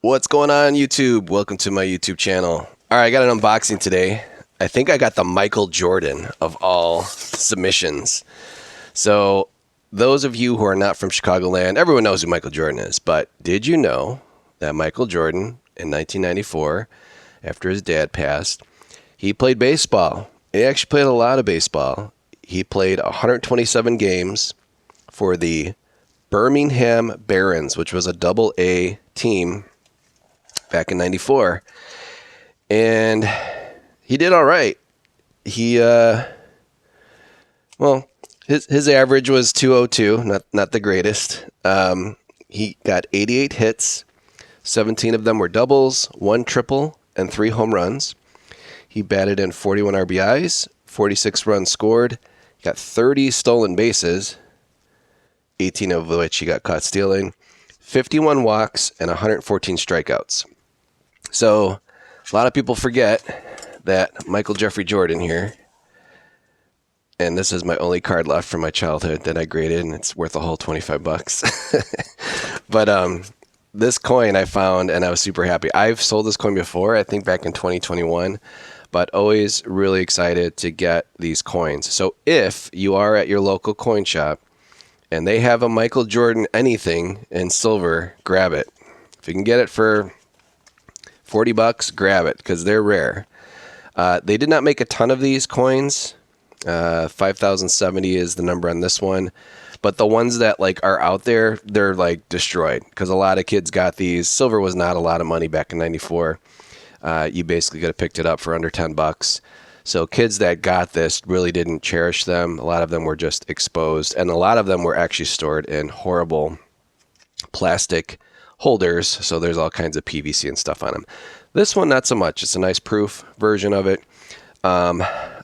What's going on, YouTube? Welcome to my YouTube channel. All right, I got an unboxing today. I think I got the Michael Jordan of all submissions. So those of you who are not from Chicagoland, everyone knows who Michael Jordan is, but did you know that Michael Jordan in 1994, after his dad passed, he played baseball. He actually played a lot of baseball. He played 127 games for the Birmingham Barons, which was a double-A team back in 94. And he did all right. He, his average was 202, not the greatest. He got 88 hits. 17 of them were doubles, 1 triple, and 3 home runs. He batted in 41 RBIs, 46 runs scored, got 30 stolen bases, 18 of which he got caught stealing, 51 walks, and 114 strikeouts. So a lot of people forget that Michael Jeffrey Jordan here, and this is my only card left from my childhood that I graded, and it's worth a whole 25 bucks. But this coin I found, and I was super happy. I've sold this coin before, I think back in 2021, but always really excited to get these coins. So if you are at your local coin shop and they have a Michael Jordan anything in silver, grab it. If you can get it for 40 bucks, grab it, because they're rare. They did not make a ton of these coins. 5,070 is the number on this one. But the ones that are out there, they're destroyed, because a lot of kids got these. Silver was not a lot of money back in 94. You basically could have picked it up for under 10 bucks. So kids that got this really didn't cherish them. A lot of them were just exposed, and a lot of them were actually stored in horrible plastic holders, so there's all kinds of PVC and stuff on them. This one, not so much. It's a nice proof version of it. I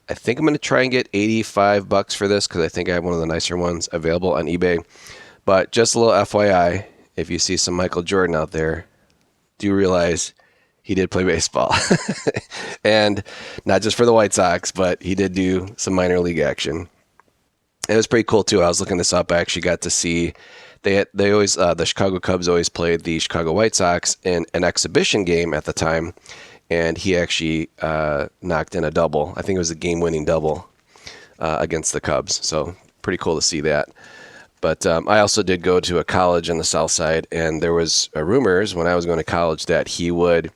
think I'm going to try and get 85 bucks for this, because I think I have one of the nicer ones available on eBay. But just a little FYI, if you see some Michael Jordan out there, do realize he did play baseball. And not just for the White Sox, but he did do some minor league action. It was pretty cool too. I was looking this up. I actually got to see they always the Chicago Cubs always played the Chicago White Sox in an exhibition game at the time, and he actually knocked in a double. I think it was a game-winning double against the Cubs. So pretty cool to see that. But I also did go to a college on the South Side, and there was rumors when I was going to college that he would,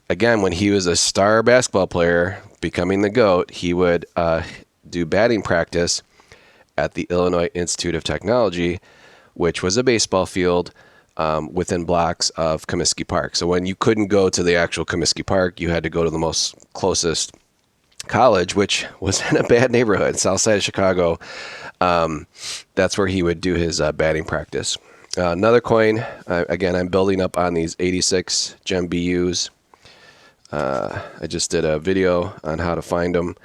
again, when he was a star basketball player, becoming the GOAT, he would do batting practice at the Illinois Institute of Technology, which was a baseball field within blocks of Comiskey Park. So when you couldn't go to the actual Comiskey Park, you had to go to the most closest college, which was in a bad neighborhood, south side of Chicago. That's where he would do his batting practice. Another coin, again, I'm building up on these 86 Gem BUs. I just did a video on how to find them.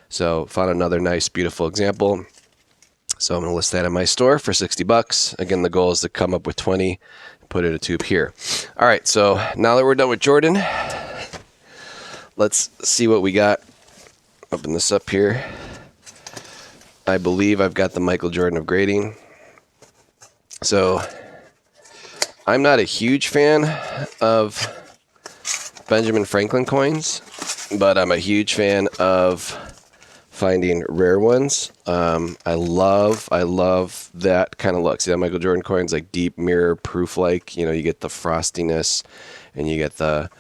So found another nice, beautiful example. So I'm going to list that in my store for 60 bucks. Again, the goal is to come up with 20 and put it in a tube here. All right, so now that we're done with Jordan, let's see what we got. Open this up here. I believe I've got the Michael Jordan of grading. So I'm not a huge fan of Benjamin Franklin coins, but I'm a huge fan of finding rare ones. I love that kind of look. See that Michael Jordan coins, like deep mirror proof, like, you know, you get the frostiness and you get the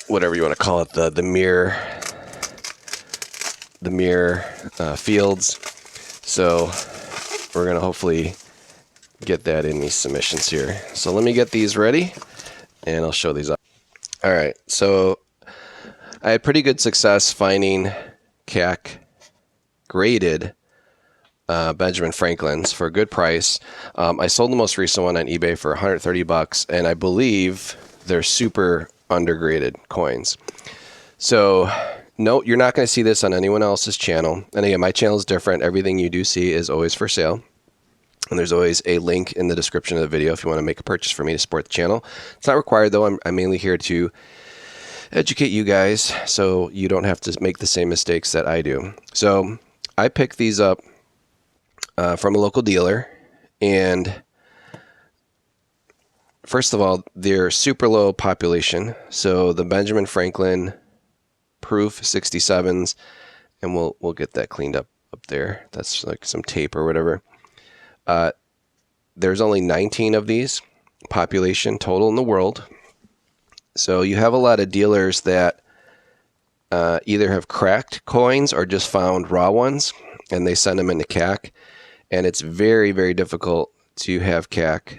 whatever you want to call it, the mirror fields. So we're gonna hopefully get that in these submissions here. So let me get these ready and I'll show these up. All right, so I had pretty good success finding CAC graded Benjamin Franklin's for a good price. I sold the most recent one on eBay for 130 bucks, and I believe they're super undergraded coins. So no, you're not going to see this on anyone else's channel. And again, my channel is different. Everything you do see is always for sale. And there's always a link in the description of the video if you want to make a purchase for me to support the channel. It's not required, though. I'm mainly here to educate you guys so you don't have to make the same mistakes that I do. So I picked these up from a local dealer, and first of all, they're super low population. So the Benjamin Franklin proof 67s, and we'll get that cleaned up there. That's like some tape or whatever. There's only 19 of these population total in the world. So you have a lot of dealers that either have cracked coins or just found raw ones, and they send them into CAC. And it's very, very difficult to have CAC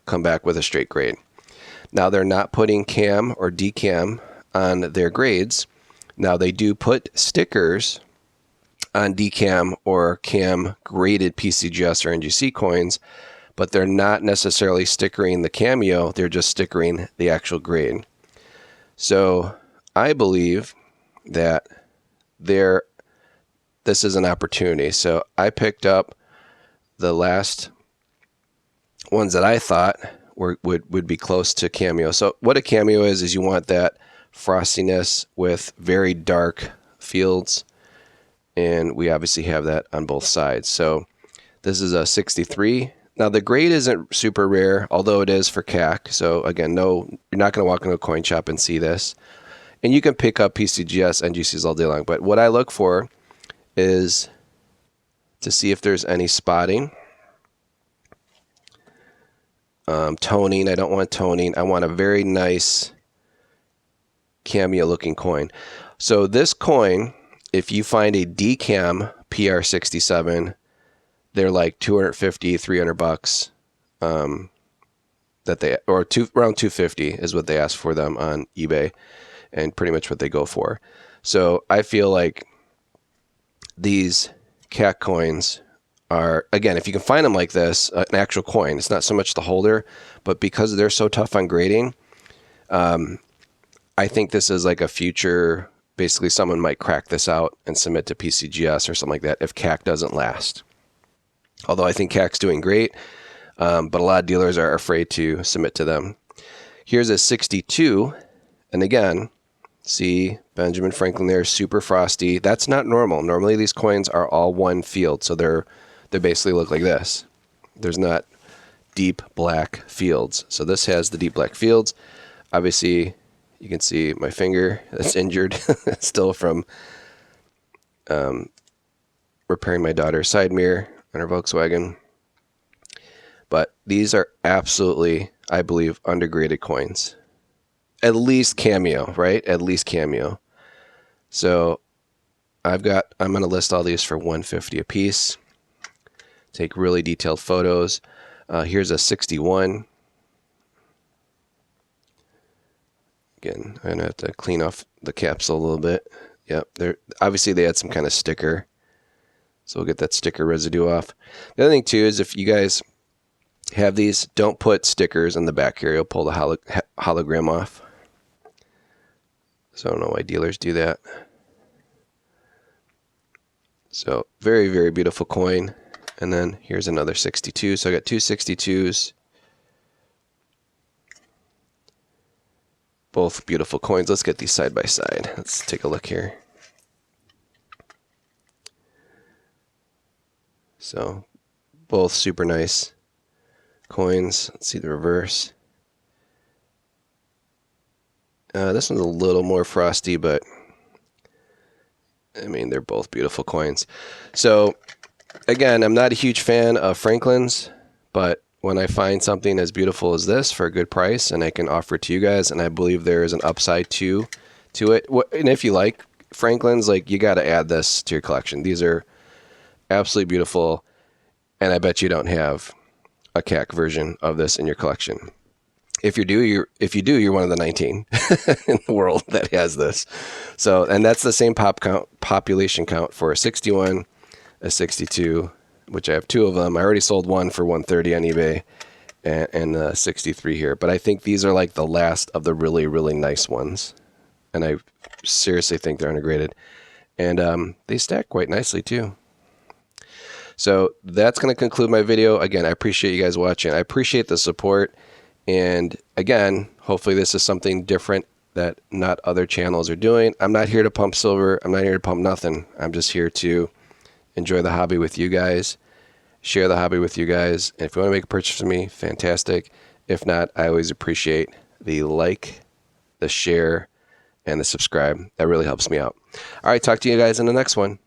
come back with a straight grade. Now, they're not putting CAM or DCAM on their grades. Now, they do put stickers on DCAM or CAM graded PCGS or NGC coins, but they're not necessarily stickering the Cameo. They're just stickering the actual grade. So I believe that this is an opportunity. So I picked up the last ones that I thought would be close to Cameo. So what a Cameo is you want that frostiness with very dark fields, and we obviously have that on both sides. So this is a 63. Now the grade isn't super rare, although it is for CAC. So again, no, you're not going to walk into a coin shop and see this. And you can pick up PCGS, NGCs all day long. But what I look for is to see if there's any spotting. Toning, I don't want toning. I want a very nice Cameo looking coin. So this coin, if you find a DCAM PR67, they're like $250, $300 that they, or around $250 is what they ask for them on eBay, and pretty much what they go for. So I feel like these CAC coins are, again, if you can find them like this, an actual coin, it's not so much the holder, but because they're so tough on grading, I think this is like a future, basically someone might crack this out and submit to PCGS or something like that if CAC doesn't last. Although I think CAC's doing great, but a lot of dealers are afraid to submit to them. Here's a 62, and again, see Benjamin Franklin there, super frosty. That's not normal. Normally these coins are all one field, so they basically look like this. There's not deep black fields. So this has the deep black fields. Obviously, you can see my finger that's injured still from repairing my daughter's side mirror on her Volkswagen. But these are absolutely, I believe, undergraded coins. At least Cameo, right? At least Cameo. So I'm going to list all these for $150 a piece. Take really detailed photos. Here's a 61. Again, I'm going to have to clean off the capsule a little bit. Yep, obviously they had some kind of sticker. So we'll get that sticker residue off. The other thing too is if you guys have these, don't put stickers in the back here. You'll pull the hologram off. So I don't know why dealers do that. So very, very beautiful coin. And then here's another 62. So I got two 62s. Both beautiful coins. Let's get these side by side. Let's take a look here. So both super nice coins. Let's see the reverse. This one's a little more frosty, but I mean, they're both beautiful coins. So again, I'm not a huge fan of Franklin's, but when I find something as beautiful as this for a good price and I can offer it to you guys, and I believe there is an upside to it. And if you like Franklin's, like, you got to add this to your collection. These are absolutely beautiful, and I bet you don't have a CAC version of this in your collection. If you do, you're one of the 19 in the world that has this. So, and that's the same population count for a 61, a 62, which I have two of them. I already sold one for $130 on eBay, and the 63 here. But I think these are like the last of the really, really nice ones, and I seriously think they're undergraded, and they stack quite nicely too. So that's going to conclude my video. Again, I appreciate you guys watching. I appreciate the support. And again, hopefully this is something different that not other channels are doing. I'm not here to pump silver. I'm not here to pump nothing. I'm just here to enjoy the hobby with you guys, share the hobby with you guys. And if you want to make a purchase from me, fantastic. If not, I always appreciate the like, the share, and the subscribe. That really helps me out. All right, talk to you guys in the next one.